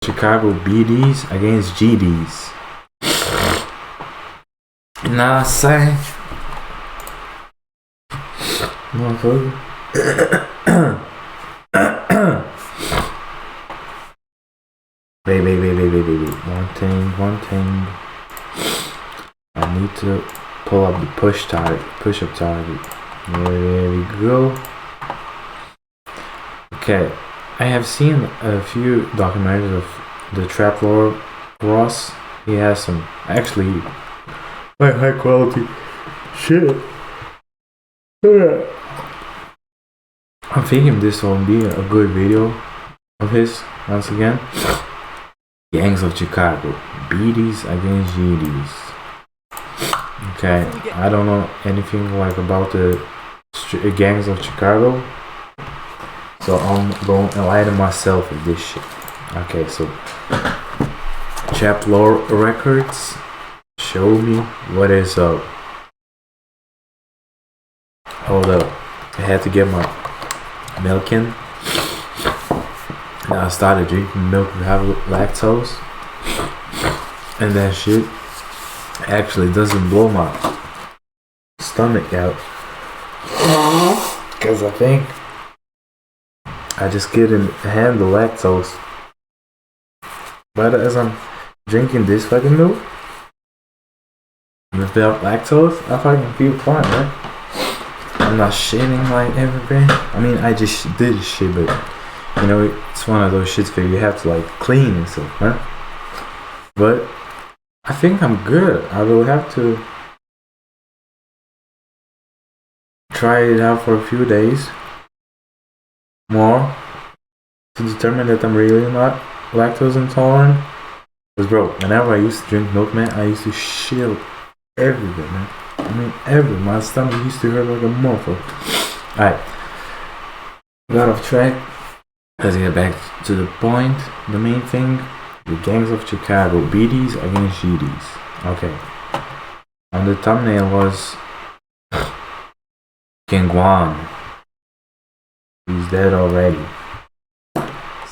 Chicago BDs against GDs. You know what I'm saying? Motherfucker. Wait. One thing. I need to pull up the push up target. There we go. Okay. I have seen a few documentaries of the trap lord Ross. He has some actually high quality shit. I'm thinking this will be a good video of his once again. Gangs of Chicago, BDs against GDs. Okay, I don't know anything like about the gangs of Chicago, so I'm going to enlighten myself with this shit. Okay, so Chap Lore Records, show me what is up. Hold up, I had to get my milk in. Now I started drinking milk without lactose, and that shit actually doesn't blow my stomach out, because I think I just couldn't handle lactose. But as I'm drinking this fucking milk without lactose, I fucking feel fine, right? I'm not shitting like everything. I mean, I just did shit, but you know, it's one of those shits where you have to like clean and stuff, right? But I think I'm good. I will have to try it out for a few days more to determine that I'm really not lactose intolerant. Because bro, whenever I used to drink milk, man, I used to shit everywhere, man. I mean, everywhere. My stomach used to hurt like a motherfucker. Alright, got off track. Let's get back to the point. The main thing, the gangs of Chicago, BDs against GDs. Okay. And the thumbnail was King Guan. He's dead already.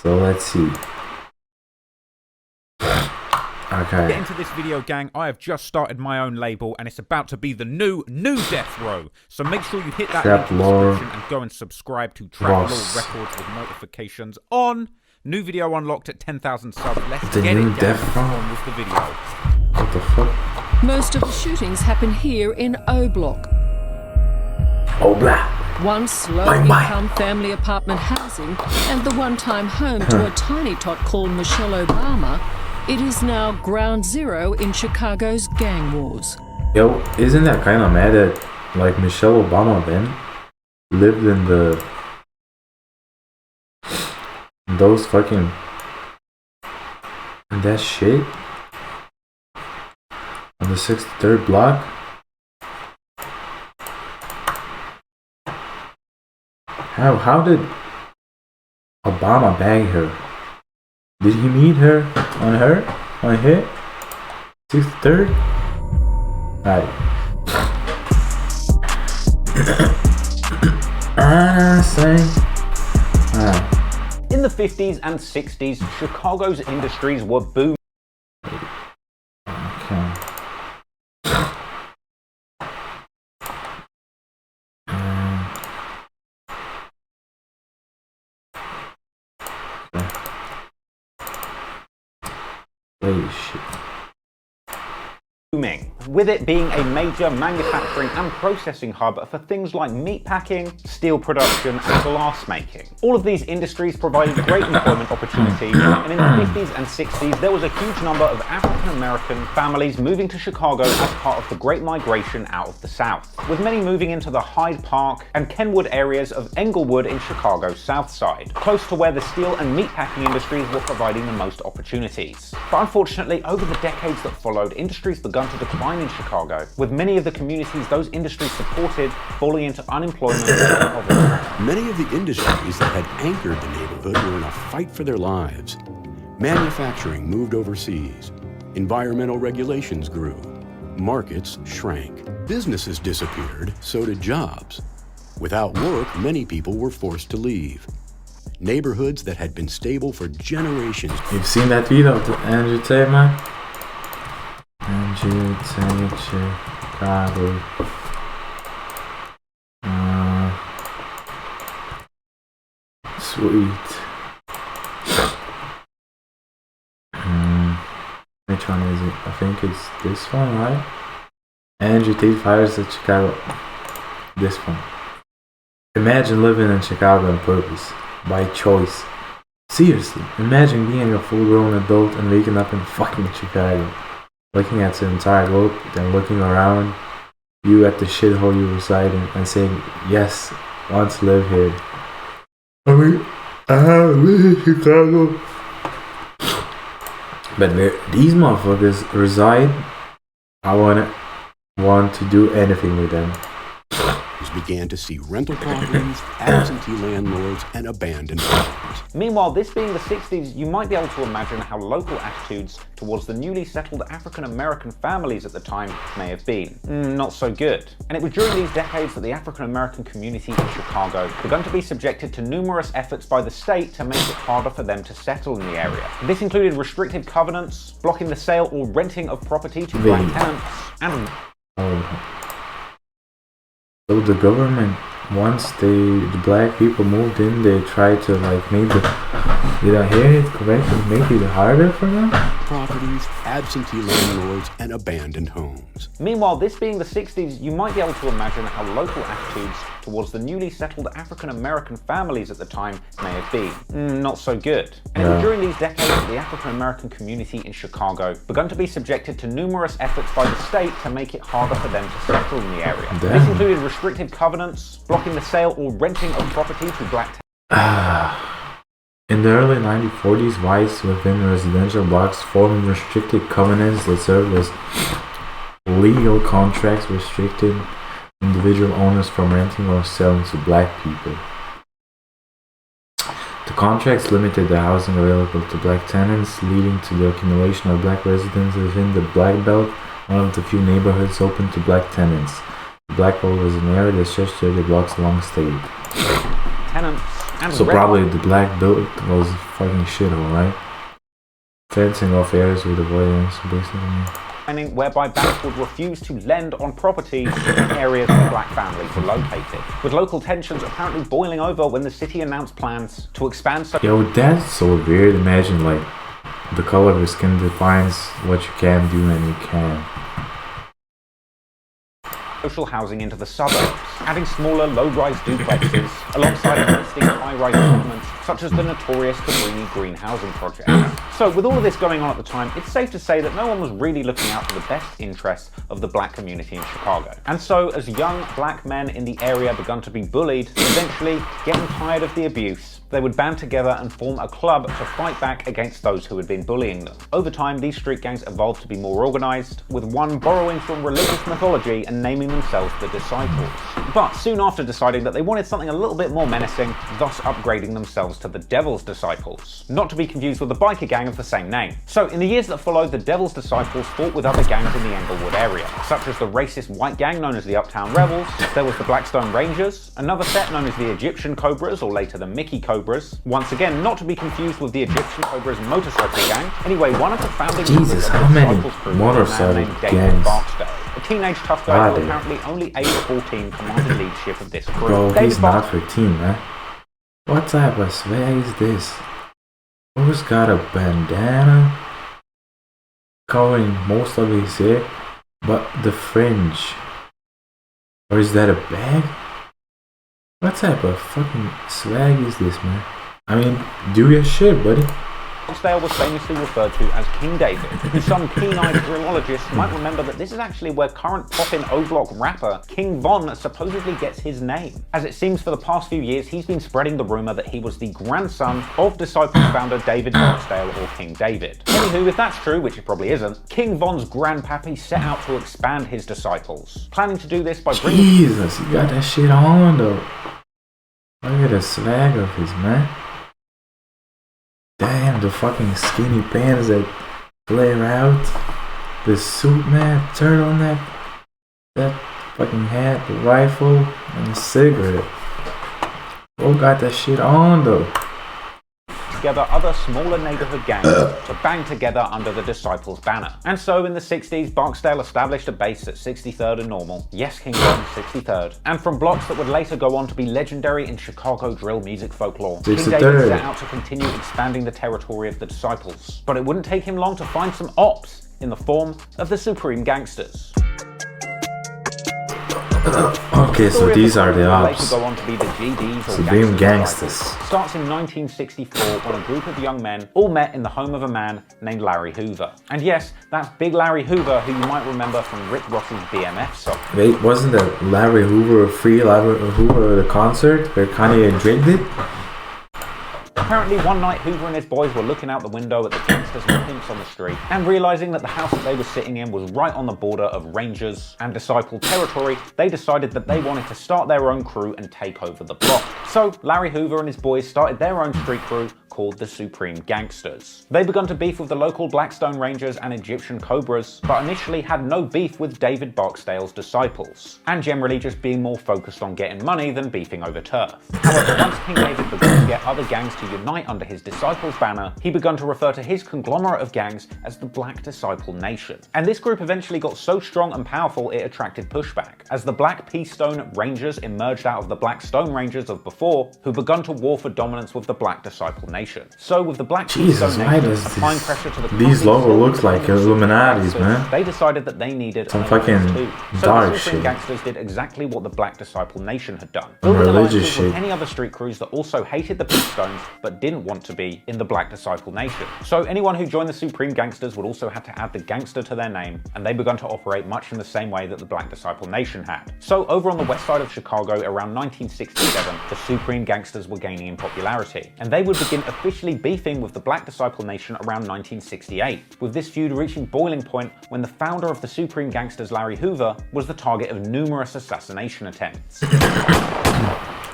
So let's see. Okay. Get into this video, gang. I have just started my own label, and it's about to be the new Death Row. So make sure you hit that link in the description and go and subscribe to Trap Lore Records with notifications on. New video unlocked at 10,000 subs. Let's get it, Death Row. On with the video. What the fuck? Most of the shootings happen here in O Block. O Block. Once low-income family apartment housing and the one-time home to a tiny tot called Michelle Obama, it is now ground zero in Chicago's gang wars. Yo, isn't that kind of mad that like Michelle Obama then lived in those fucking in that shit on the 63rd block? How did Obama bag her? Did he meet her on hit 63rd? Alright. In the 50s and 60s, Chicago's industries were booming. Okay. Holy shit. With it being a major manufacturing and processing hub for things like meat packing, steel production, and glass making. All of these industries provided great employment opportunities, and in the 50s and 60s there was a huge number of African American families moving to Chicago as part of the Great Migration out of the South, with many moving into the Hyde Park and Kenwood areas of Englewood in Chicago's South Side, close to where the steel and meat packing industries were providing the most opportunities. But unfortunately, over the decades that followed, industries began to decline in Chicago, with many of the communities those industries supported falling into unemployment and poverty. Many of the industries that had anchored the neighborhood were in a fight for their lives. Manufacturing moved overseas. Environmental regulations grew. Markets shrank. Businesses disappeared, so did jobs. Without work, many people were forced to leave. neighborhoods that had been stable for generations. You've seen that video of Andrew Tate, man? Andrew Tate, Chicago. Sweet. Which one is it? I think it's this one, right? Andrew Tate fires at Chicago. This one. Imagine living in Chicago on purpose, by choice. Seriously, imagine being a full-grown adult and waking up in fucking Chicago, looking at the entire globe, then looking around you at the shithole you reside in and saying, yes, I want to live here. I mean, I live in Chicago. But where these motherfuckers reside, I want to do anything with them. Began to see rental properties, absentee landlords, and abandoned homes. Meanwhile, this being the 60s, you might be able to imagine how local attitudes towards the newly settled African-American families at the time may have been. Not so good. And it was during these decades that the African-American community in Chicago began to be subjected to numerous efforts by the state to make it harder for them to settle in the area. This included restrictive covenants, blocking the sale or renting of property to black tenants, and So the government, once the black people moved in, they tried to like make the, did I hear it correctly, make it harder for them? Properties, absentee landlords, and abandoned homes. Meanwhile, this being the 60s, you might be able to imagine how local attitudes towards the newly settled African-American families at the time may have been. Not so good. And it was during these decades that the African-American community in Chicago began to be subjected to numerous efforts by the state to make it harder for them to settle in the area. Damn. This included restrictive covenants, blocking the sale or renting of property to black tenants. In the early 1940s, whites within residential blocks formed restricted covenants that served as legal contracts restricting individual owners from renting or selling to black people. The contracts limited the housing available to black tenants, leading to the accumulation of black residents within the Black Belt, one of the few neighborhoods open to black tenants. The Black Belt was an area that stretched 30 blocks along state. Tenants. And so probably the Black Belt was a fucking shithole, right? Fencing off areas with avoidance, basically. Whereby banks would refuse to lend on properties in areas where black families were located, with local tensions apparently boiling over when the city announced plans to expand. Yo, that's so weird. Imagine like the color of your skin defines what you can do and you can. Social housing into the suburbs, adding smaller low-rise duplexes alongside existing high-rise developments such as the notorious Cabrini Green Housing Project. So with all of this going on at the time, it's safe to say that no one was really looking out for the best interests of the black community in Chicago. And so as young black men in the area began to be bullied, eventually getting tired of the abuse, they would band together and form a club to fight back against those who had been bullying them. Over time, these street gangs evolved to be more organized, with one borrowing from religious mythology and naming themselves the Disciples. But soon after deciding that they wanted something a little bit more menacing, thus upgrading themselves to the Devil's Disciples, not to be confused with the biker gang of the same name. So in the years that followed, the Devil's Disciples fought with other gangs in the Englewood area, such as the racist white gang known as the Uptown Rebels, there was the Blackstone Rangers, another set known as the Egyptian Cobras, or later the Mickey Cobras, once again not to be confused with the Egyptian Cobras motorcycle gang. Anyway, one of the founding members of the Disciples crew was a man named David Barksdale, a teenage tough guy who apparently only aged 14 commanded leadership of this crew. Bro, he's not 13, man. What type of swag is this? Who's got a bandana covering most of his hair, but the fringe? Or is that a bag? What type of fucking swag is this, man? I mean, do your shit, buddy. Barksdale was famously referred to as King David, and some keen-eyed drillologists might remember that this is actually where current poppin' O-Block rapper King Von supposedly gets his name, as it seems for the past few years he's been spreading the rumour that he was the grandson of Disciples founder David Barksdale, or King David. Anywho, if that's true, which it probably isn't, King Von's grandpappy set out to expand his Disciples, planning to do this by bringing— Jesus, he got that shit on though. Look at the swag of his, man. Damn, the fucking skinny pants that flare out. The suit, man, turtleneck, that fucking hat, the rifle, and the cigarette. Bro got that shit on though. together other smaller neighborhood gangs to band together under the Disciples banner. And so in the 60s, Barksdale established a base at 63rd and Normal, yes King Kong, 63rd, and from blocks that would later go on to be legendary in Chicago drill music folklore. King David set out to continue expanding the territory of the Disciples, but it wouldn't take him long to find some ops in the form of the Supreme Gangsters. Okay, so these are the ops. Go on to be the GDs or Supreme Gangsters. Starts in 1964 when a group of young men all met in the home of a man named Larry Hoover. And yes, that's Big Larry Hoover, who you might remember from Rick Ross's BMF song. Wait, wasn't that Larry Hoover Free Larry Hoover the concert where Kanye drinks it? Apparently one night Hoover and his boys were looking out the window at the gangsters and pimps on the street, and realising that the house that they were sitting in was right on the border of Rangers and Disciple territory, they decided that they wanted to start their own crew and take over the block. So Larry Hoover and his boys started their own street crew called the Supreme Gangsters. They begun to beef with the local Blackstone Rangers and Egyptian Cobras, but initially had no beef with David Barksdale's Disciples, and generally just being more focused on getting money than beefing over turf. However, once King David began to get other gangs to unite under his Disciples banner, he began to refer to his conglomerate of gangs as the Black Disciple Nation. And this group eventually got so strong and powerful it attracted pushback, as the Black Peastone Rangers emerged out of the Black Stone Rangers of before, who begun to war for dominance with the Black Disciple Nation. So with the Black Jesus, why does applying pressure to the these logo looks like Illuminati's, man? They decided that they needed some fucking dark the Supreme shit. Gangsters did exactly what the Black Disciple Nation had done. Religious shit. With any other street crews that also hated the Peastones but didn't want to be in the Black Disciple Nation. So anyone who joined the Supreme Gangsters would also have to add the gangster to their name, and they began to operate much in the same way that the Black Disciple Nation had. So over on the west side of Chicago around 1967, the Supreme Gangsters were gaining in popularity, and they would begin officially beefing with the Black Disciple Nation around 1968, with this feud reaching boiling point when the founder of the Supreme Gangsters, Larry Hoover, was the target of numerous assassination attempts.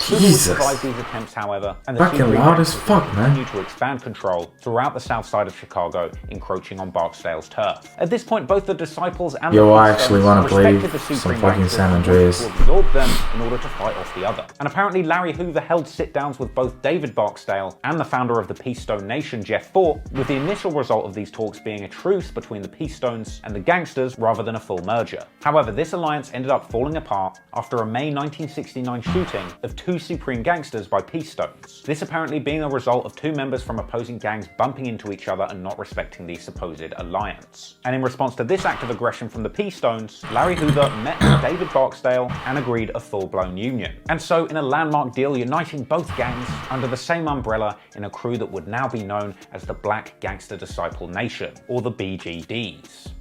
Jesus. Survived these attempts, however, and the fucking loud as fuck, man. Continued to expand control throughout the south side of Chicago, encroaching on Barksdale's turf. At this point, both the Disciples and the I actually want to play some fucking San Andreas. To absorb them in order to fight off the other. And apparently, Larry Hoover held sit-downs with both David Barksdale and the founder of the Peastone Nation, Jeff Fort, with the initial result of these talks being a truce between the Peastones and the gangsters rather than a full merger. However, this alliance ended up falling apart after a May 1969 shooting of two Supreme Gangsters by Peastones. This apparently being a result of two members from opposing gangs bumping into each other and not respecting the supposed alliance. And in response to this act of aggression from the Peastones, Larry Hoover met with David Barksdale and agreed a full-blown union. And so in a landmark deal uniting both gangs under the same umbrella in a crew that would now be known as the Black Gangster Disciple Nation, or the BGDs.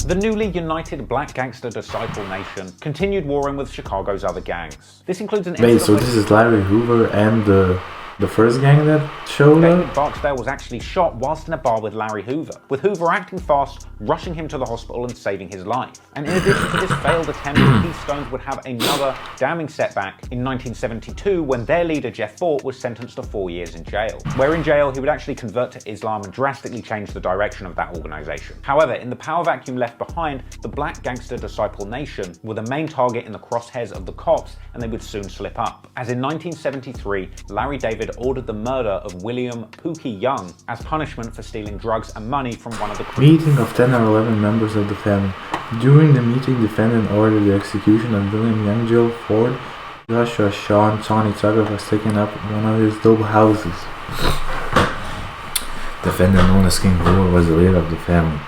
The newly united Black Gangster Disciple Nation continued warring with Chicago's other gangs. This includes an Wait, so this is Larry Hoover and the first gang that showed up? David Barksdale was actually shot whilst in a bar with Larry Hoover, with Hoover acting fast, rushing him to the hospital and saving his life. And in addition to this failed attempt, the Peastones would have another damning setback in 1972 when their leader Jeff Fort was sentenced to 4 years in jail. Where in jail he would actually convert to Islam and drastically change the direction of that organisation. However, in the power vacuum left behind, the Black Gangster Disciple Nation were the main target in the crosshairs of the cops, and they would soon slip up. As in 1973, Larry David ordered the murder of William Pookie Young as punishment for stealing drugs and money from one of the meeting of 10 or 11 members of the family. During the meeting, defendant ordered the execution of William Young, Jill Ford, Joshua Shaw, and Tony Tucker was taken up in one of his double houses. Defendant known as King Hoover was the leader of the family.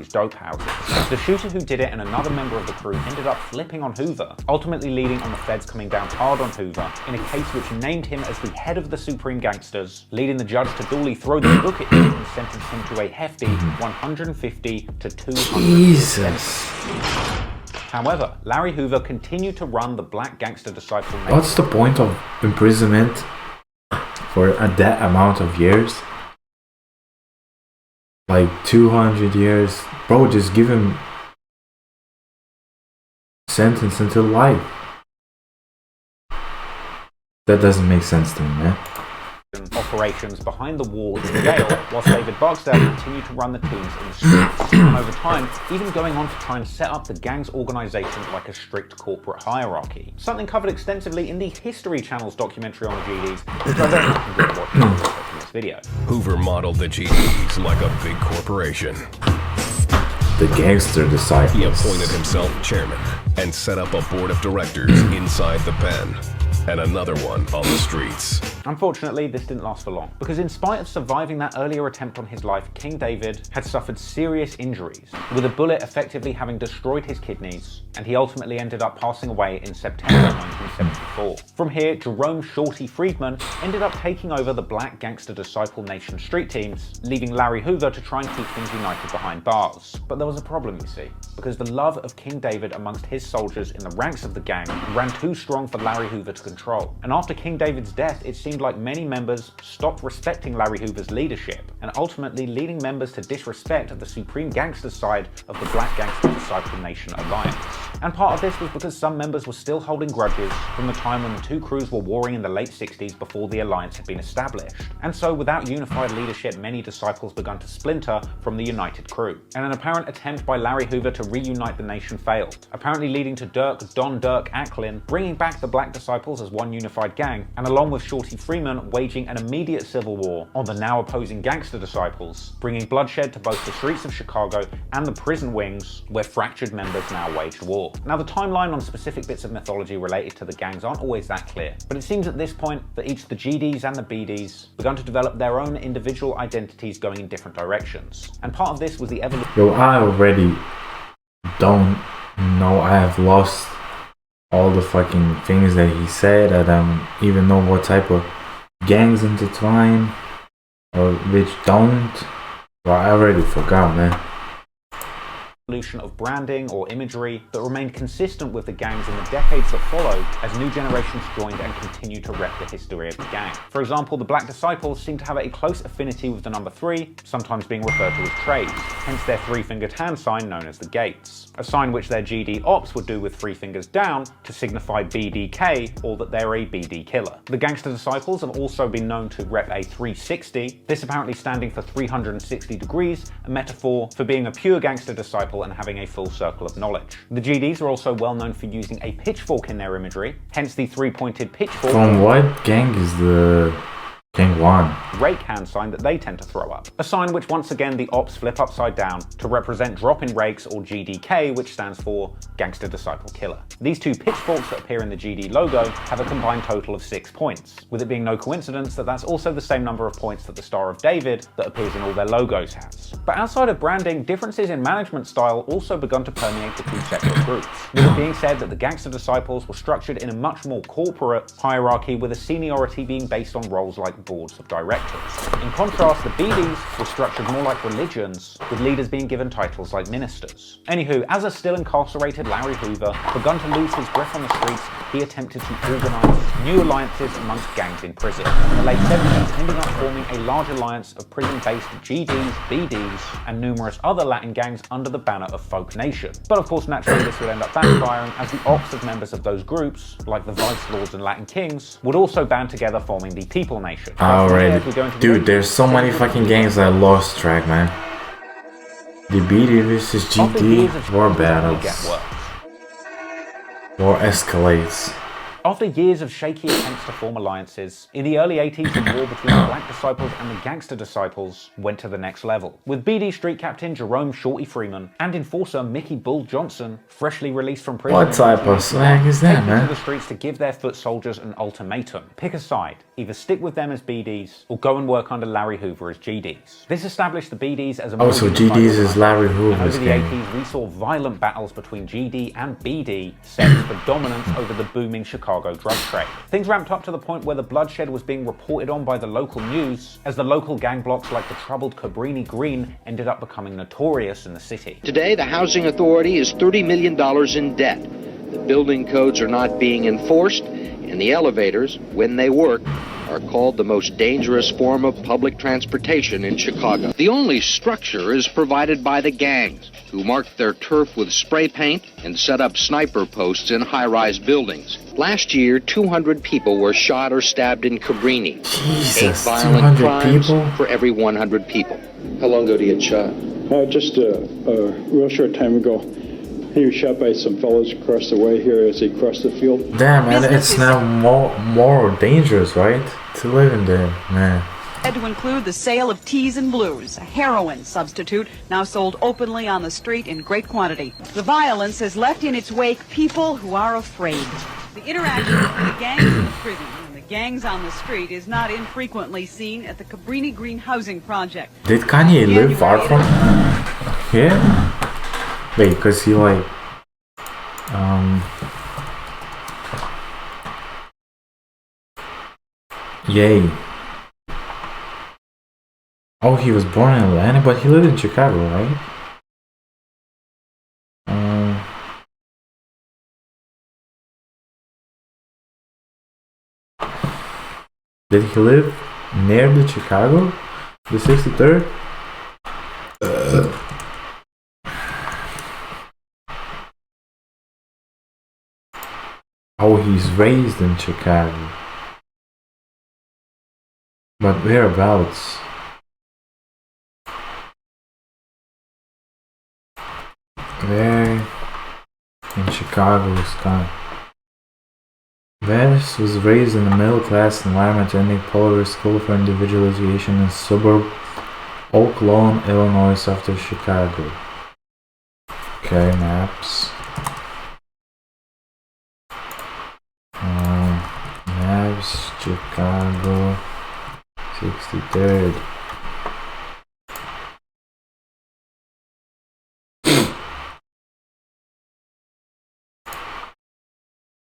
Dope houses. The shooter who did it and another member of the crew ended up flipping on Hoover, ultimately leading on the feds coming down hard on Hoover in a case which named him as the head of the Supreme Gangsters, leading the judge to duly throw the book at him and sentence him to a hefty 150 to 200 Jesus. However, Larry Hoover continued to run the Black Gangster Disciple Nation. What's the point of imprisonment for that amount of years? Like 200 years. Bro, just give him sentence until life. That doesn't make sense to me, man. Of operations behind the wall in jail, whilst David Barksdale continued to run the teams in the streets, and over time, even going on to try and set up the gang's organisation like a strict corporate hierarchy. Something covered extensively in the History Channel's documentary on the GDs, which I very much enjoyed watching in this video. Hoover modeled the GDs like a big corporation. The gangster disciples. He appointed himself chairman and set up a board of directors inside the pen, and another one on the streets. Unfortunately, this didn't last for long, because in spite of surviving that earlier attempt on his life, King David had suffered serious injuries, with a bullet effectively having destroyed his kidneys, and he ultimately ended up passing away in September 1974. From here, Jerome Shorty Friedman ended up taking over the Black Gangster Disciple Nation street teams, leaving Larry Hoover to try and keep things united behind bars. But there was a problem, you see, because the love of King David amongst his soldiers in the ranks of the gang ran too strong for Larry Hoover to control. And after King David's death, it seemed like many members stopped respecting Larry Hoover's leadership, and ultimately leading members to disrespect the supreme gangster side of the Black Gangster Disciple Nation alliance. And part of this was because some members were still holding grudges from the time when the two crews were warring in the late 60s before the alliance had been established. And so without unified leadership, many disciples began to splinter from the united crew. And an apparent attempt by Larry Hoover to reunite the nation failed, apparently leading to Don Dirk Acklin bringing back the Black Disciples as one unified gang, and along with Shorty Freeman waging an immediate civil war on the now opposing gangster disciples, bringing bloodshed to both the streets of Chicago and the prison wings, where fractured members now waged war. Now, the timeline on specific bits of mythology related to the gangs aren't always that clear, but it seems at this point that each of the GDs and the BDs began to develop their own individual identities going in different directions. And part of this was the evolution. Yo, I already don't know. I have lost all the fucking things that he said. I don't even know what type of gangs intertwine or which don't. Well, I already forgot, man. Of branding or imagery that remained consistent with the gangs in the decades that followed as new generations joined and continued to rep the history of the gang. For example, the Black Disciples seem to have a close affinity with the number 3, sometimes being referred to as trades, hence their three-fingered hand sign known as the Gates, a sign which their GD ops would do with 3 fingers down to signify BDK, or that they're a BD killer. The Gangster Disciples have also been known to rep a 360, this apparently standing for 360 degrees, a metaphor for being a pure gangster disciple and having a full circle of knowledge. The GDs are also well known for using a pitchfork in their imagery, hence the 3-pointed pitchfork. From what gang is the Gang 1? Rake hand sign that they tend to throw up. A sign which once again the ops flip upside down to represent drop-in rakes, or GDK, which stands for Gangster Disciple Killer. These two pitchforks that appear in the GD logo have a combined total of 6 points, with it being no coincidence that that's also the same number of points that the Star of David that appears in all their logos has. But outside of branding, differences in management style also begun to permeate the two separate groups, with it being said that the Gangster Disciples were structured in a much more corporate hierarchy, with a seniority being based on roles like boards of directors. In contrast, the BDs were structured more like religions, with leaders being given titles like ministers. Anywho, as a still incarcerated Larry Hoover begun to lose his grip on the streets, he attempted to organise new alliances amongst gangs in prison. In the late 70s, ending up forming a large alliance of prison-based GDs, BDs, and numerous other Latin gangs under the banner of Folk Nation. But of course, naturally, this would end up backfiring, as the ops of members of those groups, like the Vice Lords and Latin Kings, would also band together forming the People Nation. Already. Dude, there's so many fucking gangs I lost track, man. The BD versus GD war battles. War escalates. After years of shaky attempts to form alliances, in the early 80s the war between the Black Disciples and the Gangster Disciples went to the next level, with BD Street Captain Jerome Shorty Freeman and enforcer Mickey Bull Johnson, freshly released from prison, What type of swag is that, taken man? to the streets to give their foot soldiers an ultimatum. Pick a side, either stick with them as BDs or go and work under Larry Hoover as GDs. This established the BDs as a more So unified GDs is Larry and Hoover's over the gang. 80s, we saw violent battles between GD and BD set for dominance over the booming Chicago drug trade. Things ramped up to the point where the bloodshed was being reported on by the local news, as the local gang blocks like the troubled Cabrini Green ended up becoming notorious in the city. Today, the housing authority is $30 million in debt. The building codes are not being enforced, and the elevators, when they work, are called the most dangerous form of public transportation in Chicago. The only structure is provided by the gangs, who mark their turf with spray paint and set up sniper posts in high-rise buildings. Last year, 200 people were shot or stabbed in Cabrini. Jesus, 8 violent 200 crimes people? for every 100 people. How long ago did you get shot? Just a real short time ago. He was shot by some fellows across the way here as he crossed the field. Damn, man, it's now more dangerous, right? To live in there, man. Had to include the sale of teas and blues, a heroin substitute now sold openly on the street in great quantity. The violence has left in its wake people who are afraid. The interaction between the gangs in the prison and the gangs on the street is not infrequently seen at the Cabrini Green Housing Project. Did Kanye live far from here? Wait, cause he like yay. Oh, he was born in Atlanta, but he lived in Chicago, right? Did he live near the Chicago? The 63rd? Oh, he's raised in Chicago. But whereabouts? Where in Chicago, Wisconsin? Vance was raised in a middle-class environment, attending Polaris School for Individualization in suburb Oak Lawn, Illinois, after Chicago. Okay, maps. Maps, Chicago, 63rd.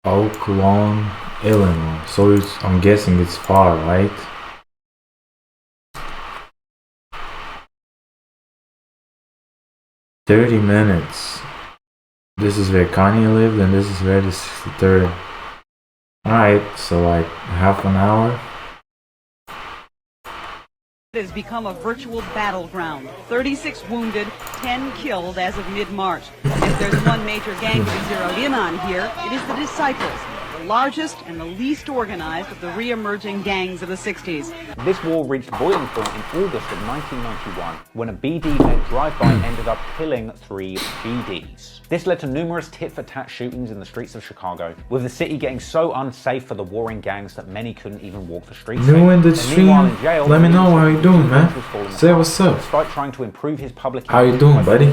Oak Lawn, Illinois. So it's, I'm guessing it's far, right? "30 minutes. This is where Kanye lived, and this is where the 63rd. Alright, so like half an hour. It has become a virtual battleground. 36 wounded, 10 killed as of mid-March. If there's one major gang to be zeroed in on here, it is the Disciples, the largest and the least organized of the re-emerging gangs of the 60s. This war reached boiling point in August of 1991 when a BD-led drive-by ended up killing 3 GDs. This led to numerous tit-for-tat shootings in the streets of Chicago, with the city getting so unsafe for the warring gangs that many couldn't even walk the streets. New in the stream. Let me know how you doing, man. Say what's up. Despite trying to improve his public how you doing, buddy?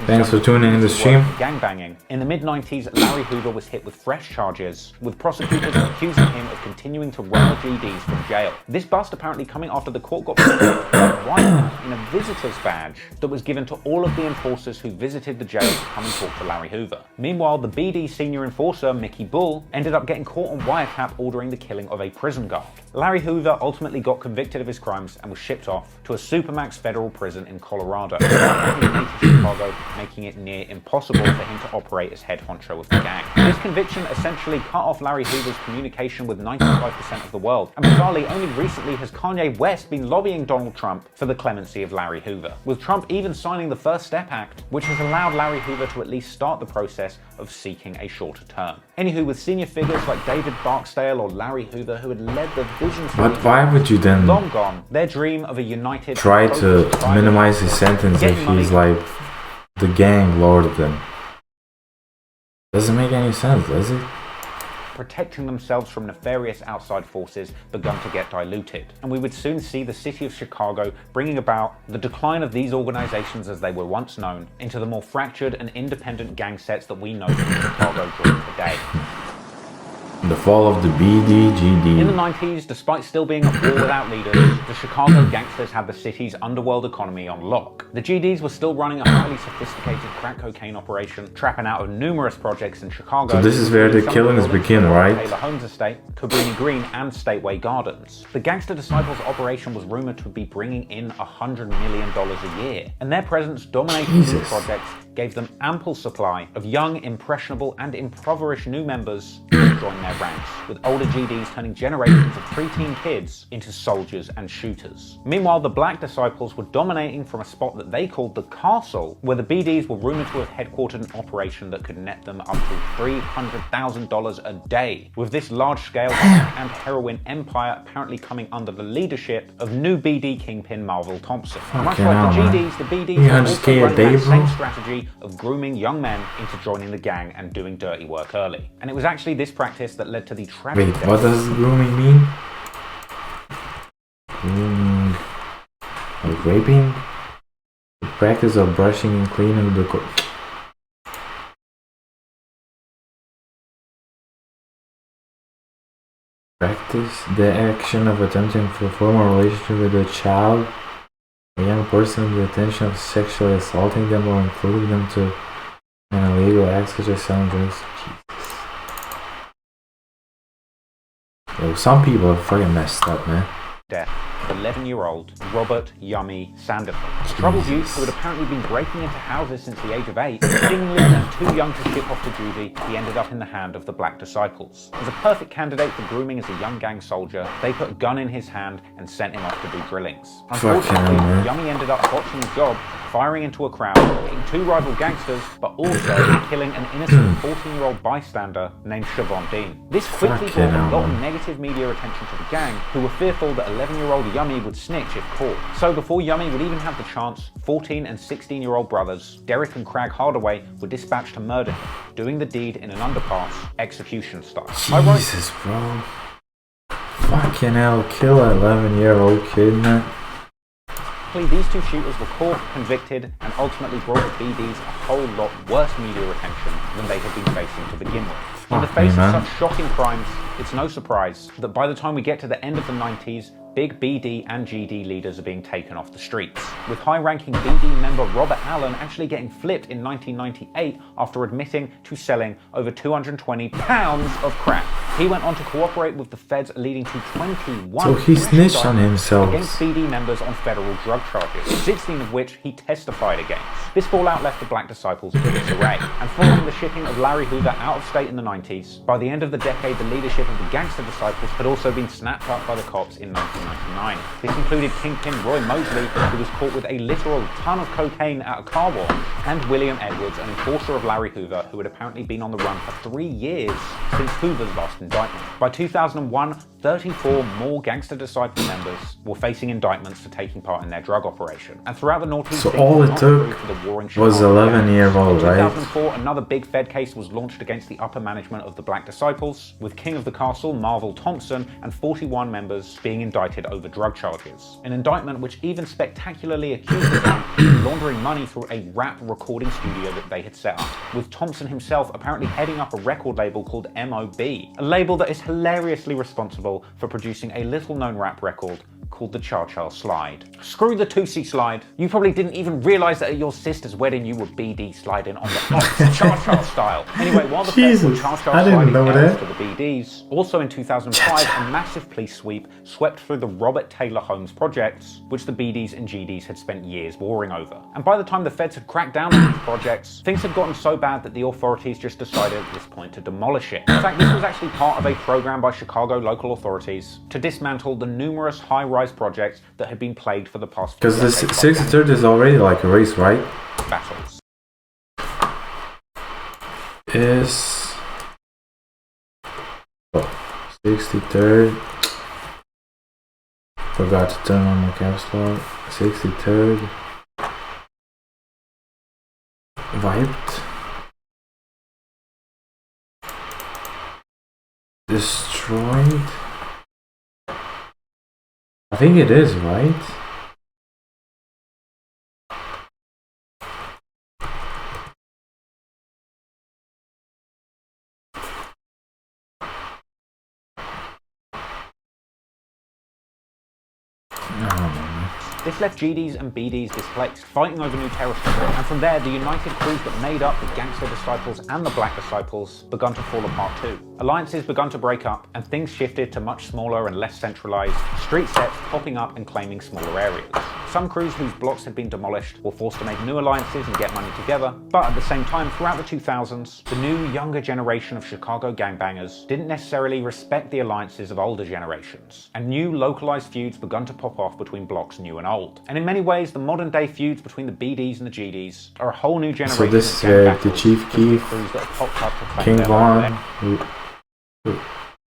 Thanks for tuning in the stream. Gangbanging. In the mid-90s, Larry Hoover was hit with fresh charges, with prosecutors accusing him of continuing to run the GDs from jail. This bust apparently coming after the court got right in a visitor's badge that was given to all of the enforcers who visited the jail to come and talk to Larry Hoover. Meanwhile, the BD senior enforcer, Mickey Bull, ended up getting caught on wiretap ordering the killing of a prison guard. Larry Hoover ultimately got convicted of his crimes and was shipped off to a supermax federal prison in Colorado, Chicago, making it near impossible for him to operate as head honcho of the gang. This conviction essentially cut off Larry Hoover's communication with 95% of the world, and bizarrely, only recently has Kanye West been lobbying Donald Trump for the clemency of Larry Hoover, with Trump even signing the First Step Act, which has allowed Larry Hoover to at least start the process of seeking a shorter term. Anywho, with senior figures like David Barksdale or Larry Hoover, who had led the vision for But why would you then long gone, their dream of a united try to minimize his sentence if he's like the gang lord of them? Doesn't make any sense, does it? protecting themselves from nefarious outside forces begun to get diluted, and we would soon see the city of Chicago bringing about the decline of these organizations as they were once known into the more fractured and independent gang sets that we know from Chicago during today. The fall of the BDGD. In the 90s, despite still being a war without leaders, the Chicago gangsters had the city's underworld economy on lock. The GDs were still running a highly sophisticated crack cocaine operation, trapping out of numerous projects in Chicago. So this is where the killings begin, right? Taylor Holmes Estate, Cabrini Green, and Stateway Gardens. The Gangster Disciples operation was rumored to be bringing in $100 million a year, and their presence dominating these projects gave them ample supply of young, impressionable, and impoverished new members to join their ranks, with older GDs turning generations of preteen kids into soldiers and shooters. Meanwhile, the Black Disciples were dominating from a spot that they called the Castle, where the BDs were rumored to have headquartered an operation that could net them up to $300,000 a day, with this large-scale and heroin empire apparently coming under the leadership of new BD kingpin Marvel Thompson. Much like the GDs, the BDs were also running that same strategy of grooming young men into joining the gang and doing dirty work early. And it was actually this practice that led to the tragic Wait, what does grooming mean? Grooming... like raping? The practice of brushing and cleaning the practice the action of attempting to form a relationship with a child, a young person, with the intention of sexually assaulting them or including them to an illegal act such as selling drugs. Jesus. Yo, some people are fucking messed up, man. Death of 11-year-old Robert Yummy Sanderford. A troubled youth who had apparently been breaking into houses since the age of 8, seemingly and too young to ship off to juvie, he ended up in the hand of the Black Disciples. As a perfect candidate for grooming as a young gang soldier, they put a gun in his hand and sent him off to do drillings. Unfortunately, Yummy ended up botching the job, firing into a crowd, hitting 2 rival gangsters, but also killing an innocent 14-year-old bystander named Siobhan Dean. This quickly brought a lot of negative media attention to the gang, who were fearful that 11-year-old Yummy would snitch if caught. So before Yummy would even have the chance, 14 and 16-year-old brothers, Derek and Craig Hardaway, were dispatched to murder him, doing the deed in an underpass, execution style. Jesus, bro. Fucking hell, kill an 11-year-old kid, man. These 2 shooters were caught, convicted, and ultimately brought the BDs a whole lot worse media attention than they had been facing to begin with. In the face of such shocking crimes, it's no surprise that by the time we get to the end of the 90s, big BD and GD leaders are being taken off the streets, with high-ranking BD member Robert Allen actually getting flipped in 1998 after admitting to selling over 220 pounds of crack. He went on to cooperate with the feds, leading to 21 so he snitched on himself against BD members on federal drug charges, 16 of which he testified against. This fallout left the Black Disciples in disarray, and following the shipping of Larry Hoover out of state in the 90s, by the end of the decade the leadership of the Gangster Disciples had also been snapped up by the cops in 1999. This included Kingpin Roy Mosley, who was caught with a literal ton of cocaine at a car wash, and William Edwards, an enforcer of Larry Hoover, who had apparently been on the run for 3 years since Hoover's last indictment. By 2001, 34 more Gangster Disciple members were facing indictments for taking part in their drug operation. And throughout the Northeast, so all it took was 11-year-old, right? In 2004, another big Fed case was launched against the upper management of the Black Disciples, with King of the Castle, Marvel Thompson, and 41 members being indicted over drug charges. An indictment which even spectacularly accused them of laundering money through a rap recording studio that they had set up, with Thompson himself apparently heading up a record label called MOB, a label that is hilariously responsible for producing a little-known rap record called the Cha-Cha Slide. Screw the Tootsie Slide. You probably didn't even realise that at your sister's wedding you were BD sliding on the Cha-Cha style. Anyway, while the feds were Cha-Cha sliding down to the BDs, also in 2005, a massive police sweep swept through the Robert Taylor Homes projects, which the BDs and GDs had spent years warring over. And by the time the feds had cracked down on these projects, things had gotten so bad that the authorities just decided at this point to demolish it. In fact, this was actually part of a program by Chicago local authorities to dismantle the numerous high-rise projects that had been plagued for the past few decades. Because the 63rd is already like a race, right? Battles. Is 63rd. Forgot to turn on my caps lock. 63rd. Wiped. Destroyed. I think it is, right? This left GDs and BDs displaced, fighting over new territory, and from there the united crews that made up the Gangster Disciples and the Black Disciples begun to fall apart too. Alliances begun to break up, and things shifted to much smaller and less centralized street sets popping up and claiming smaller areas. Some crews whose blocks had been demolished were forced to make new alliances and get money together, but at the same time, throughout the 2000s, the new, younger generation of Chicago gangbangers didn't necessarily respect the alliances of older generations, and new localized feuds begun to pop off between blocks new and old. And in many ways, the modern day feuds between the BDs and the GDs are a whole new generation. So this is the Chief Keef, King Von,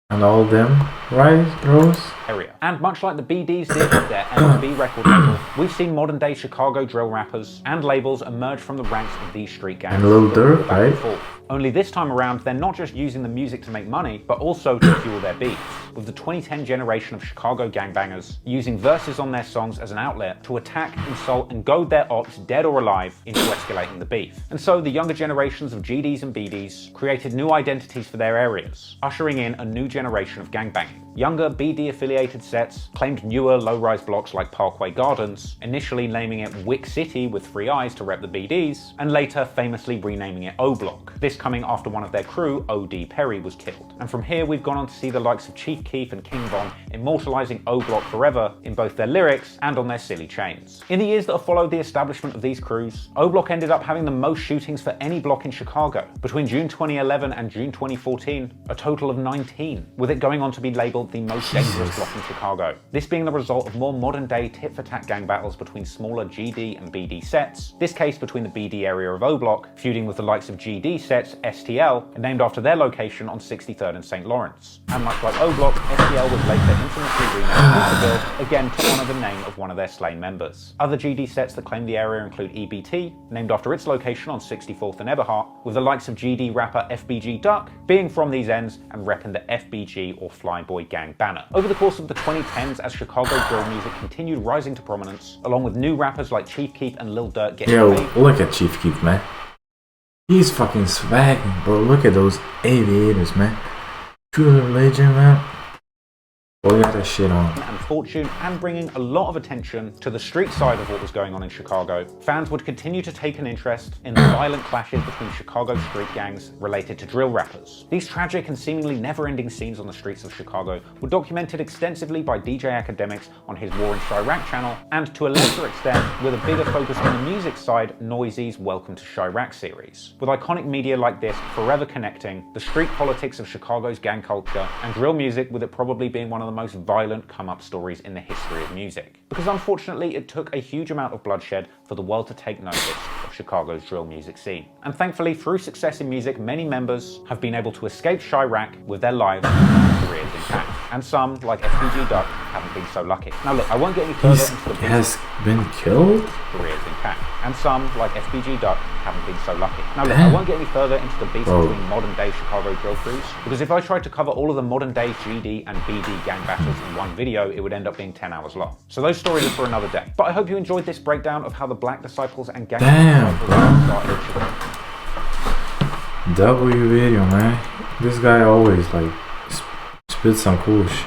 and all them, right, bros? Area. And much like the BDs did with their M&B record label, we've seen modern day Chicago drill rappers and labels emerge from the ranks of these street gangs. And Lil Durk, right? Only this time around, they're not just using the music to make money, but also to fuel their beats, with the 2010 generation of Chicago gangbangers using verses on their songs as an outlet to attack, insult, and goad their ops, dead or alive, into escalating the beef. And so the younger generations of GDs and BDs created new identities for their areas, ushering in a new generation of gangbanging. Younger BD-affiliated sets claimed newer low-rise blocks like Parkway Gardens, initially naming it Wick City with 3 eyes to rep the BDs, and later famously renaming it O Block, this coming after one of their crew, O.D. Perry, was killed. And from here we've gone on to see the likes of Chief Keef and King Von immortalizing O Block forever in both their lyrics and on their silly chains. In the years that have followed the establishment of these crews, O Block ended up having the most shootings for any block in Chicago. Between June 2011 and June 2014, a total of 19, with it going on to be labeled the most dangerous block in Chicago. This being the result of more modern-day tit-for-tat gang battles between smaller GD and BD sets, this case between the BD area of O Block feuding with the likes of GD sets STL, named after their location on 63rd and St. Lawrence. And much like O Block, STL was later infamously renamed Westerville, again to honour the name of one of their slain members. Other GD sets that claim the area include EBT, named after its location on 64th and Eberhart, with the likes of GD rapper FBG Duck being from these ends and repping the FBG or Flyboy gang banner. Over the course of the 2010s, as Chicago drill music continued rising to prominence, along with new rappers like Chief Keef and Lil Durk getting paid. Look at Chief Keef, man. He's fucking swagging, bro. Look at those aviators, man. True religion, man. Oh, got that shit on. And fortune, and bringing a lot of attention to the street side of what was going on in Chicago, fans would continue to take an interest in the violent clashes between Chicago street gangs related to drill rappers. These tragic and seemingly never-ending scenes on the streets of Chicago were documented extensively by DJ Academics on his War in Chirac channel, and to a lesser extent, with a bigger focus on the music side, Noisy's Welcome to Chirac series. With iconic media like this forever connecting the street politics of Chicago's gang culture and drill music, with it probably being one of the most violent come-up stories in the history of music. Because unfortunately, it took a huge amount of bloodshed for the world to take notice of Chicago's drill music scene. And thankfully, through success in music, many members have been able to escape Chirac with their lives and careers intact. And some, like FPG Duck, haven't been so lucky. Now look, I won't get any further into the has been killed? Careers intact. And some, like FPG Duck, haven't been so lucky. Now look, I won't get any further into the beef between modern-day Chicago drill crews, because if I tried to cover all of the modern-day GD and BD gang battles in one video, it would end up being 10 hours long. So those stories are for another day. But I hope you enjoyed this breakdown of how the Black Disciples and gang started in Chicago. W video, man. This guy always like spits some cool shit.